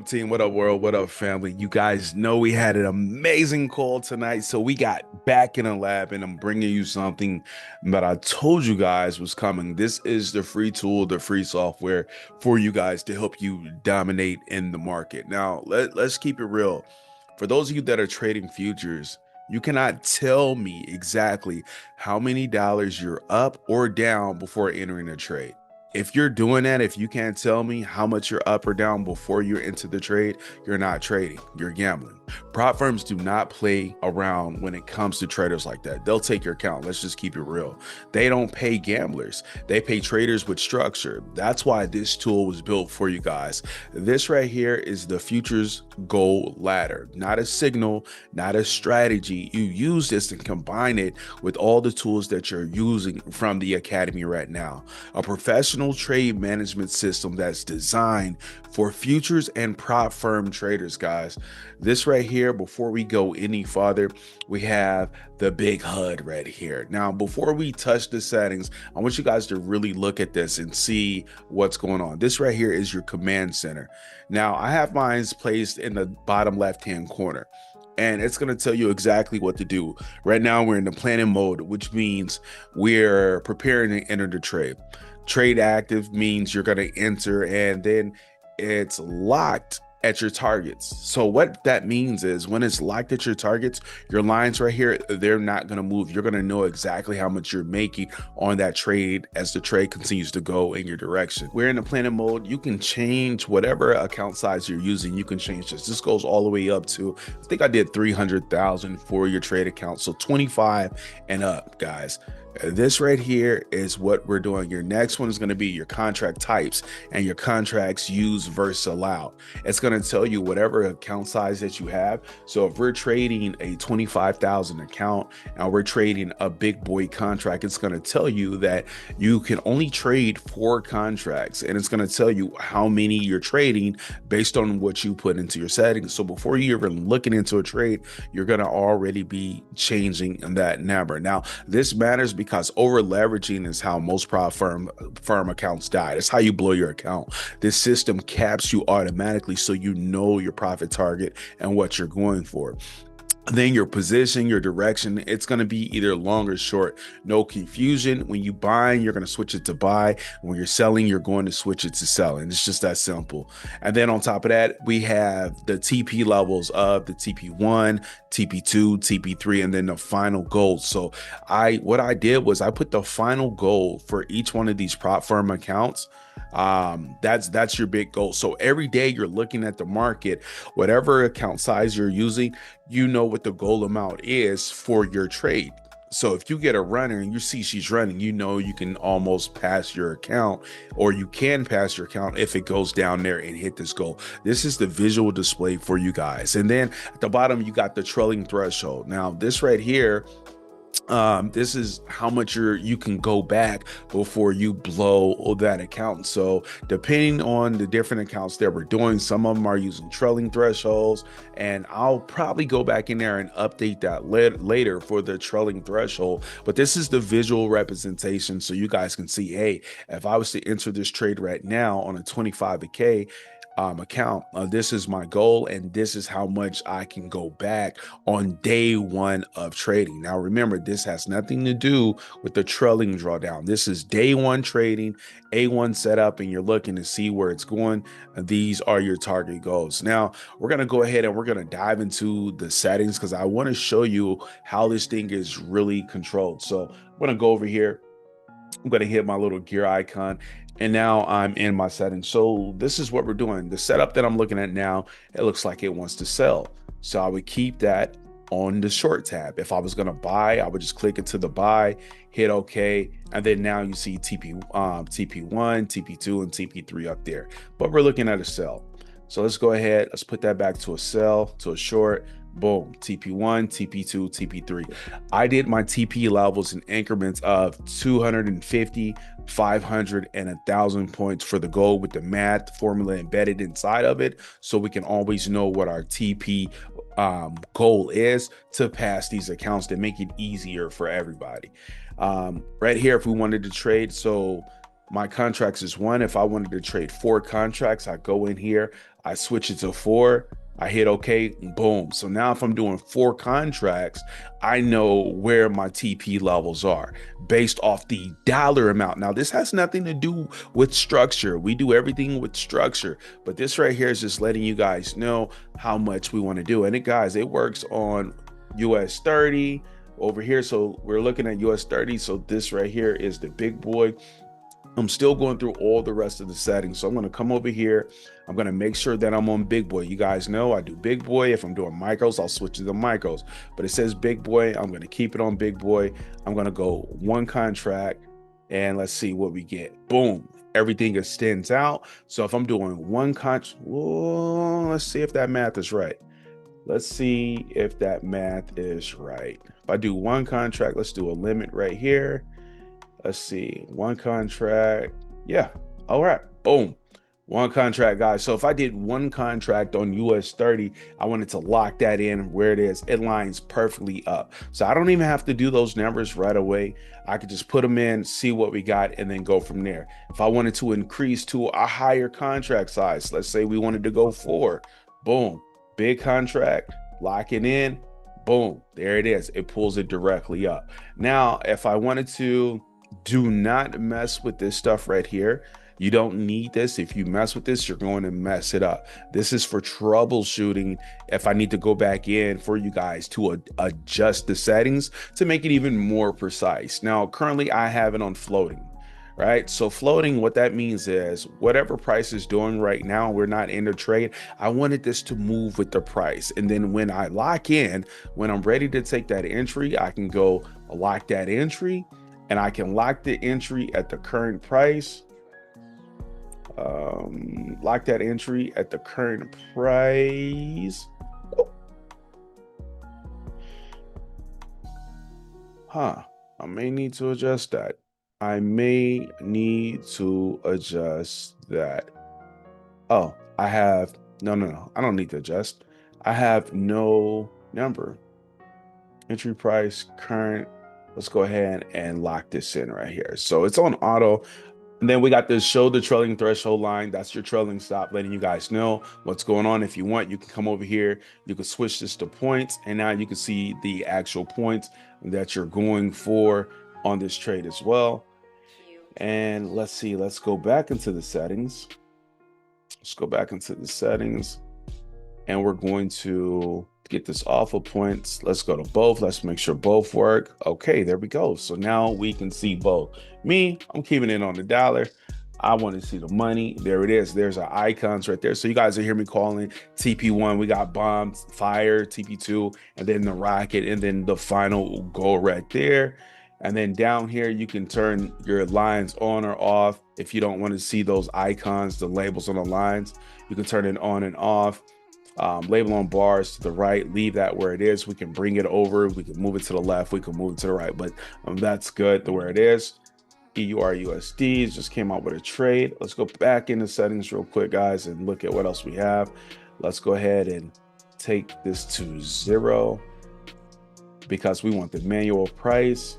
team? What up, world? What up, family? You guys know we had an amazing call tonight. So we got back in the lab and I'm bringing you something that I told you guys was coming. This is the free tool, the free software for you guys to help you dominate in the market. Now, let's keep it real. For those of you that are trading futures, you cannot tell me exactly how many dollars you're up or down before entering a trade. If you're doing that, if you can't tell me how much you're up or down before you're into the trade, you're not trading, you're gambling. Prop firms do not play around when it comes to traders like that. They'll take your account. Let's just keep it real. They don't pay gamblers. They pay traders with structure. That's why this tool was built for you guys. This right here is the futures goal ladder, not a signal, not a strategy. You use this and combine it with all the tools that you're using from the academy right now. A professional trade management system that's designed for futures and prop firm traders, guys. This right here, before we go any farther, we have the big HUD right here. Now, before we touch the settings, I want you guys to really look at this and see what's going on. This right here is your command center. Now, I have mine placed in the bottom left-hand corner, and it's going to tell you exactly what to do. Right now, we're in the planning mode, which means we're preparing to enter the trade. Trade active means you're going to enter, and then it's locked at your targets. So what that means is when it's locked at your targets, your lines right here, they're not going to move. You're going to know exactly how much you're making on that trade as the trade continues to go in your direction. We're in the planning mode. You can change whatever account size you're using. You can change this. This goes all the way up to, I think I did 300,000 for your trade account. So 25 and up, guys. This right here is what we're doing. Your next one is going to be your contract types and your contracts used versus allowed. It's going to tell you whatever account size that you have. So if we're trading a 25,000 account and we're trading a big boy contract, it's going to tell you that you can only trade 4 contracts, and it's going to tell you how many you're trading based on what you put into your settings. So before you're even looking into a trade, you're going to already be changing that number. Now, this matters because over leveraging is how most prop firm accounts die. That's how you blow your account. This system caps you automatically so you know your profit target and what you're going for. Then your position, your direction, it's going to be either long or short. No confusion. When you buying, you're going to switch it to buy. When you're selling, you're going to switch it to selling. It's just that simple. And then on top of that, we have the TP levels of the TP1, TP2, TP3, and then the final goal. So what I did was I put the final goal for each one of these prop firm accounts. That's your big goal. So every day you're looking at the market, whatever account size you're using, you know what the goal amount is for your trade. So if you get a runner and you see she's running, you know you can almost pass your account, or you can pass your account if it goes down there and hit this goal. This is the visual display for you guys. And then at the bottom, you got the trailing threshold. Now this right here, this is how much you can go back before you blow that account. So depending on the different accounts that we're doing, some of them are using trailing thresholds, and I'll probably go back in there and update that later for the trailing threshold. But this is the visual representation, so you guys can see, hey, if I was to enter this trade right now on a 25K account, this is my goal, and this is how much I can go back on day one of trading. Now remember, this has nothing to do with the trailing drawdown. This is day one trading, A1 setup, and you're looking to see where it's going. These are your target goals. Now we're going to go ahead and we're going to dive into the settings because I want to show you how this thing is really controlled. So I'm going to go over here. I'm going to hit my little gear icon, and now I'm in my settings. So this is what we're doing. The setup that I'm looking at now, it looks like it wants to sell. So I would keep that on the short tab. If I was going to buy, I would just click into the buy, hit OK. And then now you see TP1, TP2, and TP3 up there. But we're looking at a sell. So let's go ahead. Let's put that back to a sell, to a short. Boom, TP1, TP2, TP3. I did my TP levels in increments of 250, 500, and 1,000 points for the goal, with the math formula embedded inside of it, so we can always know what our TP goal is to pass these accounts, to make it easier for everybody. Right here, if we wanted to trade, so My contracts is one. If I wanted to trade 4 contracts, I go in here, I switch it to 4, I hit OK, boom. So now if I'm doing 4 contracts, I know where my TP levels are based off the dollar amount. Now, this has nothing to do with structure. We do everything with structure, but this right here is just letting you guys know how much we want to do. And it, guys, it works on US 30 over here. So we're looking at US 30. So this right here is the big boy. I'm still going through all the rest of the settings. So I'm going to come over here. I'm going to make sure that I'm on big boy. You guys know I do big boy. If I'm doing micros, I'll switch to the micros, but it says big boy. I'm going to keep it on big boy. I'm going to go 1 contract and let's see what we get. Boom. Everything extends out. So if I'm doing 1 contract, let's see if that math is right. Let's see if that math is right. If I do 1 contract, let's do a limit right here. Let's see, 1 contract. Yeah. All right. Boom. 1 contract, guys. So if I did 1 contract on US 30, I wanted to lock that in where it is. It lines perfectly up. So I don't even have to do those numbers right away. I could just put them in, see what we got, and then go from there. If I wanted to increase to a higher contract size, let's say we wanted to go 4, boom, big contract, lock it in, boom, there it is. It pulls it directly up. Now, if I wanted to, do not mess with this stuff right here. You don't need this. If you mess with this, you're going to mess it up. This is for troubleshooting. If I need to go back in for you guys to adjust the settings to make it even more precise. Now, currently I have it on floating, right? So floating, what that means is whatever price is doing right now, we're not in the trade. I wanted this to move with the price. And then when I lock in, when I'm ready to take that entry, I can go lock that entry. And I can lock the entry at the current price. Lock that entry at the current price. Oh. Huh. I may need to adjust that. I may need to adjust that. Oh, I have, no. I don't need to adjust. I have no number. Entry price, current. Let's go ahead and lock this in right here. So it's on auto. And then we got this show the trailing threshold line. That's your trailing stop, letting you guys know what's going on. If you want, you can come over here. You can switch this to points. And now you can see the actual points that you're going for on this trade as well. And let's see, let's go back into the settings. Let's go back into the settings. And we're going to get this off of points. Let's go to both. Let's make sure both work. Okay, there we go. So now we can see both. Me, I'm keeping it on the dollar. I want to see the money. There it is. There's our icons right there. So you guys will hear me calling TP1. We got bomb, fire, TP2, and then the rocket, and then the final goal right there. And then down here, you can turn your lines on or off. If you don't want to see those icons, the labels on the lines, you can turn it on and off. Label on bars to the right, leave that where it is. We can bring it over, we can move it to the left, we can move it to the right, but that's good the where it is. EURUSD just came out with a trade. Let's go back into settings real quick, guys, and look at what else we have. Let's go ahead and take this to 0 because we want the manual price.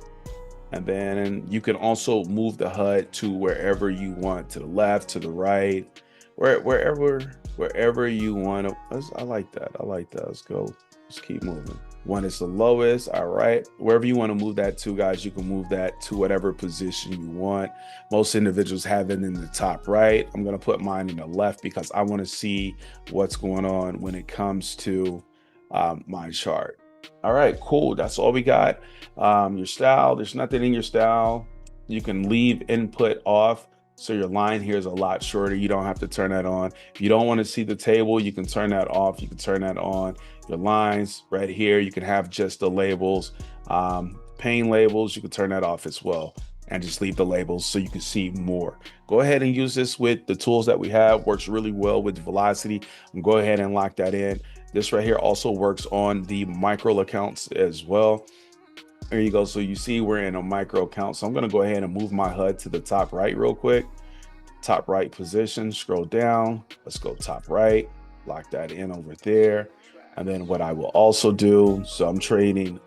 And then you can also move the HUD to wherever you want, to the left, to the right, wherever you want to. I like that. Let's go. Let's keep moving. One is the lowest. All right. Wherever you want to move that to, guys, you can move that to whatever position you want. Most individuals have it in the top right. I'm going to put mine in the left because I want to see what's going on when it comes to my chart. All right, cool. That's all we got. Your style, there's nothing in your style. You can leave input off. So your line here is a lot shorter. You don't have to turn that on. If you don't want to see the table, you can turn that off. You can turn that on. Your lines right here, you can have just the labels. Pane labels, you can turn that off as well and just leave the labels so you can see more. Go ahead and use this with the tools that we have. Works really well with velocity. Go ahead and lock that in. This right here also works on the micro accounts as well. There you go. So you see we're in a micro account. So I'm going to go ahead and move my HUD to the top right real quick. Top right position, scroll down. Let's go top right, lock that in over there. And then what I will also do, so I'm trading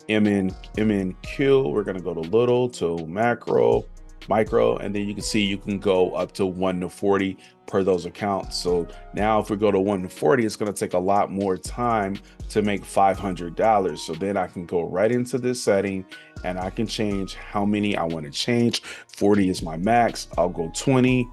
MNQ. We're going to go to little to macro. micro, and then you can see you can go up to 1 to 40 per those accounts. So now if we go to 1 to 40, it's going to take a lot more time to make $500. So then I can go right into this setting and I can change how many I want to change. 40 is my max. I'll go 20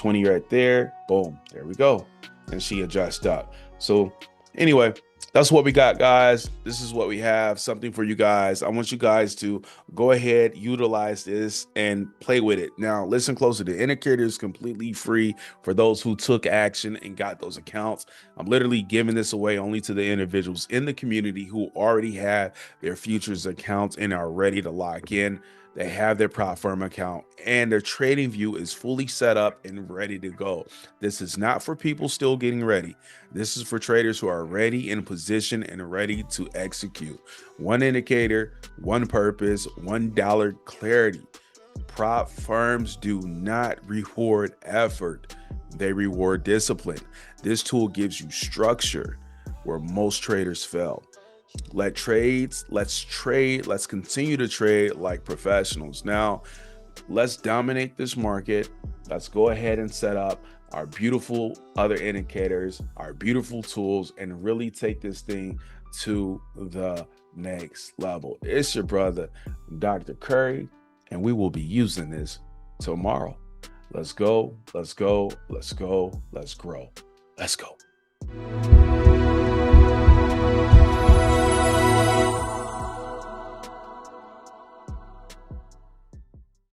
right there. Boom, there we go. And she adjusts up. So anyway, that's what we got, guys. This is what we have, something for you guys. I want you guys to go ahead, utilize this and play with it. Now, listen closely. The indicator is completely free for those who took action and got those accounts. I'm literally giving this away only to the individuals in the community who already have their futures accounts and are ready to lock in. They have their prop firm account and their trading view is fully set up and ready to go. This is not for people still getting ready. This is for traders who are ready, in position, and ready to execute. One indicator, one purpose, $1 clarity. Prop firms do not reward effort. They reward discipline. This tool gives you structure where most traders fail. Let's trade, let's continue to trade like professionals. Now, let's dominate this market. Let's go ahead and set up our beautiful other indicators, our beautiful tools, and really take this thing to the next level. It's your brother, Dr. Curry, and we will be using this tomorrow. Let's go, let's go, let's go, let's grow. Let's go.